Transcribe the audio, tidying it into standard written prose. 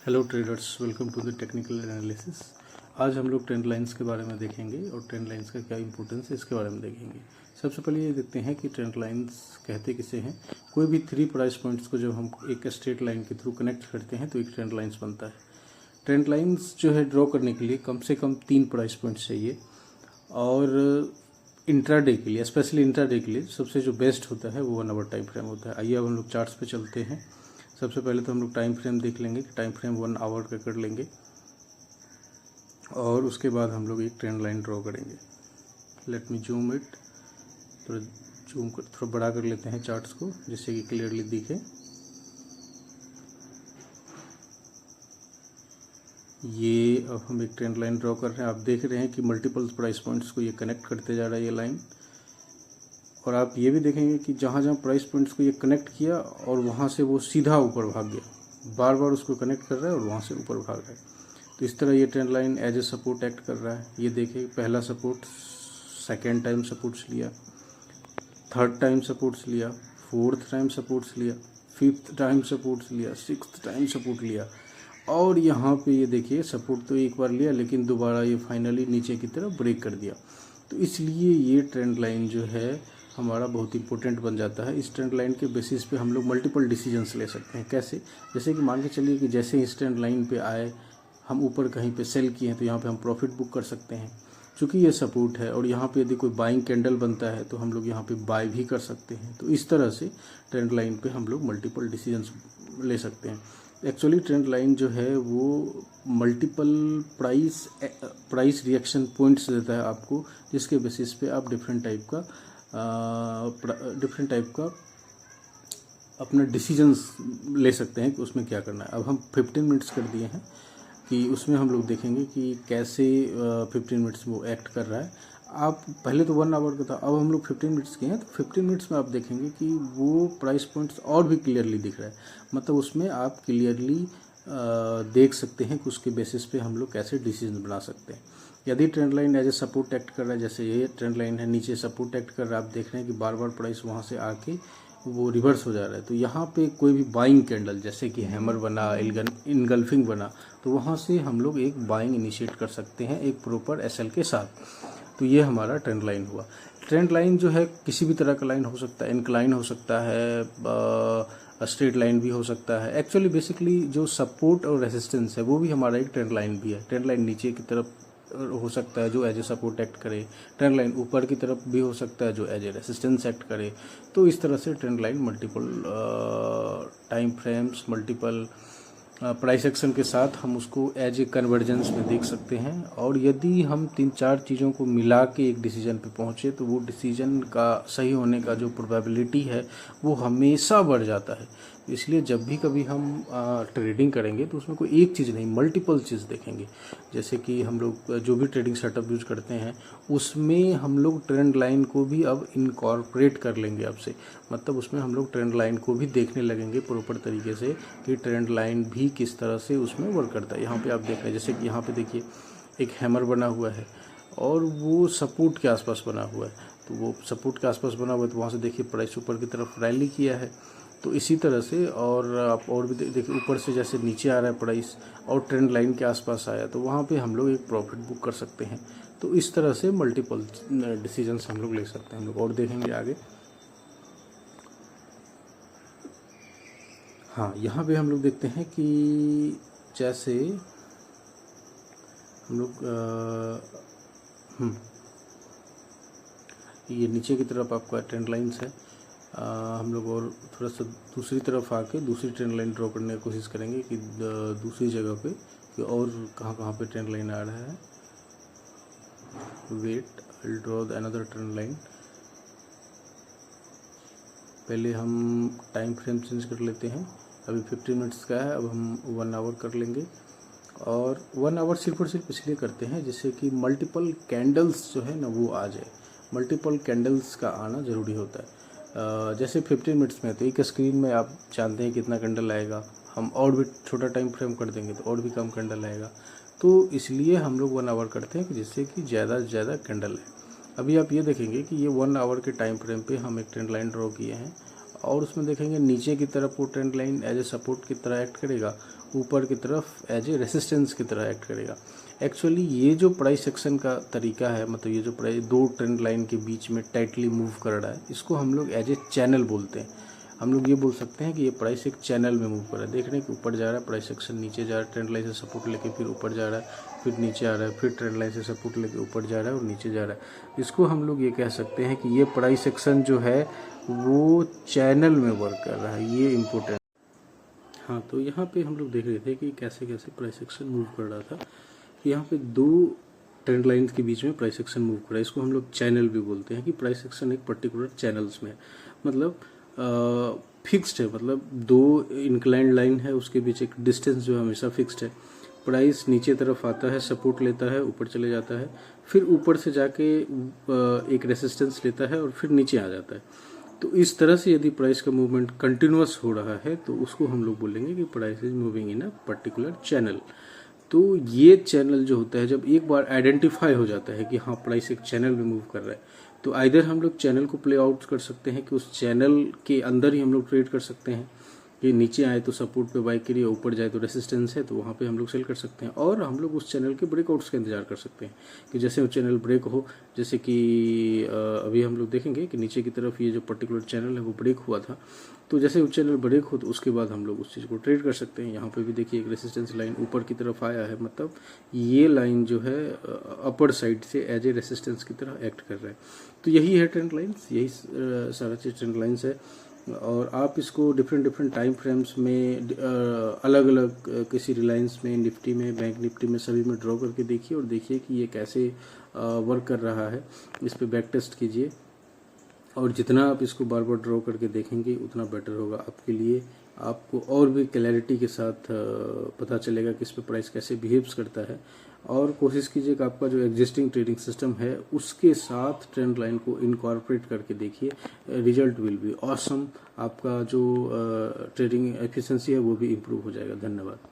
Hello traders, welcome to the technical analysis. आज हम लोग ट्रेंड लाइंस के बारे में देखेंगे और ट्रेंड लाइंस का क्या इंपॉर्टेंस है इसके बारे में देखेंगे। सबसे पहले ये देखते हैं कि ट्रेंड लाइंस कहते किसे हैं। कोई भी 3 प्राइस पॉइंट्स को जब हम एक स्ट्रेट लाइन के थ्रू कनेक्ट करते हैं तो एक ट्रेंड लाइंस बनता है। ट्रेंड लाइंस जो है ड्रॉ करने के लिए कम से कम 3 प्राइस पॉइंट्स चाहिए और इंट्राडे के लिए, स्पेशली इंट्राडे के लिए सबसे जो बेस्ट होता है वो 1 आवर टाइम फ्रेम होता है। आइए अब हम लोग चार्ट्स पे चलते हैं। सबसे पहले तो हम लोग टाइम फ्रेम देख लेंगे कि टाइम फ्रेम 1 आवर का कर लेंगे और उसके बाद हम लोग एक ट्रेंड लाइन ड्रॉ करेंगे। लेट मी जूम इट, थोड़ा जूम कर थोड़ा बड़ा कर लेते हैं चार्ट्स को जिससे कि क्लियरली दिखे। ये अब हम एक ट्रेंड लाइन ड्रॉ कर रहे हैं। आप देख रहे हैं कि मल्टीपल प्राइस पॉइंट्स को ये कनेक्ट करते जा रहा है ये लाइन, और आप ये भी देखेंगे कि जहाँ जहाँ प्राइस पॉइंट्स को ये कनेक्ट किया और वहाँ से वो सीधा ऊपर भाग गया, बार बार उसको कनेक्ट कर रहा है और वहाँ से ऊपर भाग रहा है। तो इस तरह ये trend line as a support act कर रहा है। ये देखिए, पहला सपोर्ट, सेकेंड टाइम सपोर्ट्स लिया, थर्ड टाइम सपोर्ट्स लिया, फोर्थ टाइम सपोर्ट्स लिया, फिफ्थ टाइम सपोर्ट्स लिया, सिक्स्थ टाइम सपोर्ट लिया, और यहाँ पे ये देखिए सपोर्ट तो एक बार लिया लेकिन दोबारा ये फाइनली नीचे की तरफ ब्रेक कर दिया। तो इसलिए ये ट्रेंड लाइन जो है हमारा बहुत इंपॉर्टेंट बन जाता है। इस ट्रेंड लाइन के बेसिस पे हम लोग मल्टीपल डिसीजंस ले सकते हैं। कैसे? जैसे कि मान के चलिए कि जैसे इस ट्रेंड लाइन पे आए, हम ऊपर कहीं पे सेल किए हैं तो यहाँ पे हम प्रॉफिट बुक कर सकते हैं क्योंकि ये सपोर्ट है, और यहाँ पे यदि कोई बाइंग कैंडल बनता है तो हम लोग यहाँ पे बाय भी कर सकते हैं। तो इस तरह से ट्रेंड लाइन पे हम लोग मल्टीपल डिसीजंस ले सकते हैं। एक्चुअली ट्रेंड लाइन जो है वो मल्टीपल प्राइस रिएक्शन पॉइंट्स देता है आपको, जिसके बेसिस पे आप डिफरेंट टाइप का अपना डिसीजंस ले सकते हैं कि उसमें क्या करना है। अब हम 15 मिनट्स कर दिए हैं कि उसमें हम लोग देखेंगे कि कैसे 15 मिनट्स वो एक्ट कर रहा है। आप पहले तो 1 आवर का था, अब हम लोग 15 मिनट्स के हैं तो 15 मिनट्स में आप देखेंगे कि वो प्राइस पॉइंट्स और भी क्लियरली दिख रहा है। मतलब उसमें आप क्लियरली देख सकते हैं कि उसके बेसिस पे हम लोग कैसे डिसीजन बना सकते हैं। यदि trend line as a support act कर रहा है, जैसे ये ट्रेंड लाइन है नीचे सपोर्ट एक्ट कर रहा है, आप देख रहे हैं कि बार बार प्राइस वहाँ से आके वो रिवर्स हो जा रहा है, तो यहाँ पे कोई भी बाइंग कैंडल जैसे कि हैमर बना, इनगल्फिंग बना, तो वहाँ से हम लोग एक बाइंग इनिशिएट कर सकते हैं एक प्रॉपर एसएल के साथ। तो ये हमारा ट्रेंड लाइन हुआ। ट्रेंड लाइन जो है किसी भी तरह का लाइन हो सकता है, इंक्लाइन हो सकता है, स्ट्रेट लाइन भी हो सकता है। एक्चुअली बेसिकली जो सपोर्ट और रेजिस्टेंस है वो भी हमारा एक ट्रेंड लाइन भी है। ट्रेंड लाइन नीचे की तरफ हो सकता है जो एज ए सपोर्ट एक्ट करे, ट्रेंड लाइन ऊपर की तरफ भी हो सकता है जो एज ए रेसिस्टेंस एक्ट करे। तो इस तरह से trend line multiple time frames, multiple price action के साथ हम उसको एज ए कन्वर्जेंस में देख सकते हैं। और यदि हम 3-4 चीज़ों को मिला के एक डिसीजन पे पहुँचे तो वो डिसीजन का सही होने का जो प्रोबेबिलिटी है वो हमेशा बढ़ जाता है। इसलिए जब भी कभी हम ट्रेडिंग करेंगे तो उसमें कोई एक चीज़ नहीं, मल्टीपल चीज़ देखेंगे। जैसे कि हम लोग जो भी ट्रेडिंग सेटअप यूज करते हैं उसमें हम लोग ट्रेंड लाइन को भी अब इनकॉर्पोरेट कर लेंगे अब से। मतलब उसमें हम लोग ट्रेंड लाइन को भी देखने लगेंगे प्रॉपर तरीके से कि ट्रेंड लाइन भी किस तरह से उसमें वर्क करता है। यहाँ पे आप देख रहे हैं जैसे कि यहाँ पे देखिए एक हैमर बना हुआ है और वो सपोर्ट के आसपास बना हुआ है, तो वो सपोर्ट के आसपास बना हुआ है तो वहाँ से देखिए प्राइस ऊपर की तरफ रैली किया है। तो इसी तरह से और आप और भी देखिए ऊपर से जैसे नीचे आ रहा है प्राइस और ट्रेंड लाइन के आसपास आया तो वहाँ पे हम लोग एक प्रॉफिट बुक कर सकते हैं। तो इस तरह से मल्टीपल डिसीजंस हम लोग ले सकते हैं। हम लोग और देखेंगे आगे। हाँ, यहाँ पे हम लोग देखते हैं कि जैसे हम लोग ये नीचे की तरफ आपका ट्रेंड लाइन्स है। हम लोग और थोड़ा सा दूसरी तरफ आके दूसरी ट्रेंड लाइन ड्रॉ करने की कोशिश करेंगे कि दूसरी जगह पे कि और कहाँ पे ट्रेंड लाइन आ रहा है। Wait, I will draw another trend line. पहले हम टाइम फ्रेम चेंज कर लेते हैं। अभी 15 मिनट्स का है, अब हम 1 आवर कर लेंगे। और 1 आवर सिर्फ और सिर्फ इसलिए करते हैं जिससे कि मल्टीपल कैंडल्स जो है ना वो आ जाए। मल्टीपल कैंडल्स का आना ज़रूरी होता है। जैसे 15 मिनट्स में तो एक स्क्रीन में आप जानते हैं कितना कैंडल आएगा, हम और भी छोटा टाइम फ्रेम कर देंगे तो और भी कम कैंडल आएगा। तो इसलिए हम लोग 1 आवर करते हैं कि जिससे कि ज़्यादा से ज़्यादा कैंडल है। अभी आप ये देखेंगे कि ये 1 आवर के टाइम फ्रेम पे हम एक ट्रेंड लाइन ड्रॉ किए हैं और उसमें देखेंगे नीचे की तरफ वो trend line as a support की तरह एक्ट करेगा, ऊपर की तरफ एज ए रेसिस्टेंस की तरह एक्ट करेगा। एक्चुअली ये जो प्राइस एक्शन का तरीका है, मतलब ये जो प्राइस दो ट्रेंड लाइन के बीच में टाइटली मूव कर रहा है, इसको हम लोग एज ए चैनल बोलते हैं। हम लोग ये बोल सकते हैं कि ये प्राइस एक चैनल में मूव कर रहा है। देख रहे हैं कि ऊपर जा रहा है, प्राइस एक्शन नीचे जा रहा है, ट्रेंड लाइन से सपोर्ट लेके फिर ऊपर जा रहा है, फिर नीचे आ रहा है, फिर ट्रेंड लाइन से सपोर्ट लेके ऊपर जा रहा है और नीचे जा रहा है। इसको हम लोग ये कह सकते हैं कि ये प्राइस एक्शन जो है वो चैनल में वर्क कर रहा है। ये इम्पोर्टेंट। हाँ, तो यहाँ पे हम लोग देख रहे थे कि कैसे कैसे प्राइस एक्शन मूव कर रहा था। यहाँ पे दो ट्रेंड लाइन्स के बीच में प्राइस एक्शन मूव कर रहा है। इसको हम लोग चैनल भी बोलते हैं कि प्राइस एक्शन एक पर्टिकुलर चैनल्स में है, मतलब फिक्स्ड है। मतलब दो इंक्लाइंड लाइन है, उसके बीच एक डिस्टेंस जो है हमेशा फिक्स्ड है। प्राइस नीचे तरफ आता है, सपोर्ट लेता है, ऊपर चले जाता है, फिर ऊपर से जाके एक रेसिस्टेंस लेता है और फिर नीचे आ जाता है। तो इस तरह से यदि प्राइस का मूवमेंट कंटिन्यूअस हो रहा है तो उसको हम लोग बोलेंगे कि price is moving in a particular channel. तो ये चैनल जो होता है, जब एक बार आइडेंटिफाई हो जाता है कि हाँ प्राइस एक चैनल में मूव कर रहा है, तो आइदर हम लोग चैनल को प्ले आउट कर सकते हैं कि उस चैनल के अंदर ही हम लोग ट्रेड कर सकते हैं कि नीचे आए तो सपोर्ट पे बाई करिए, ऊपर जाए तो रेसिस्टेंस है तो वहाँ पे हम लोग सेल कर सकते हैं। और हम लोग उस चैनल के ब्रेकआउट्स का इंतजार कर सकते हैं कि जैसे वो चैनल ब्रेक हो, जैसे कि अभी हम लोग देखेंगे कि नीचे की तरफ ये जो पर्टिकुलर चैनल है वो ब्रेक हुआ था, तो जैसे वो चैनल ब्रेक हो तो उसके बाद हम लोग उस चीज़ को ट्रेड कर सकते हैं। यहाँ पे भी देखिए एक रेसिस्टेंस लाइन ऊपर की तरफ आया है, मतलब ये लाइन जो है अपर साइड से एज ए रेसिस्टेंस की तरह एक्ट कर रहा है। तो यही है ट्रेंड लाइन्स, यही सारा चीज़ ट्रेंड लाइन्स है। और आप इसको डिफरेंट टाइम फ्रेम्स में अलग अलग किसी रिलायंस में, निफ्टी में, बैंक निफ्टी में, सभी में ड्रॉ करके देखिए और देखिए कि ये कैसे वर्क कर रहा है। इस पे बैक टेस्ट कीजिए और जितना आप इसको बार बार ड्रॉ करके देखेंगे उतना बेटर होगा आपके लिए। आपको और भी क्लैरिटी के साथ पता चलेगा कि इस पे प्राइस कैसे बिहेव्स करता है। और कोशिश कीजिए कि आपका जो एग्जिस्टिंग ट्रेडिंग सिस्टम है उसके साथ ट्रेंड लाइन को इनकॉर्पोरेट करके देखिए, रिजल्ट विल बी ऑसम। आपका जो ट्रेडिंग एफिशिएंसी है वो भी इम्प्रूव हो जाएगा। धन्यवाद।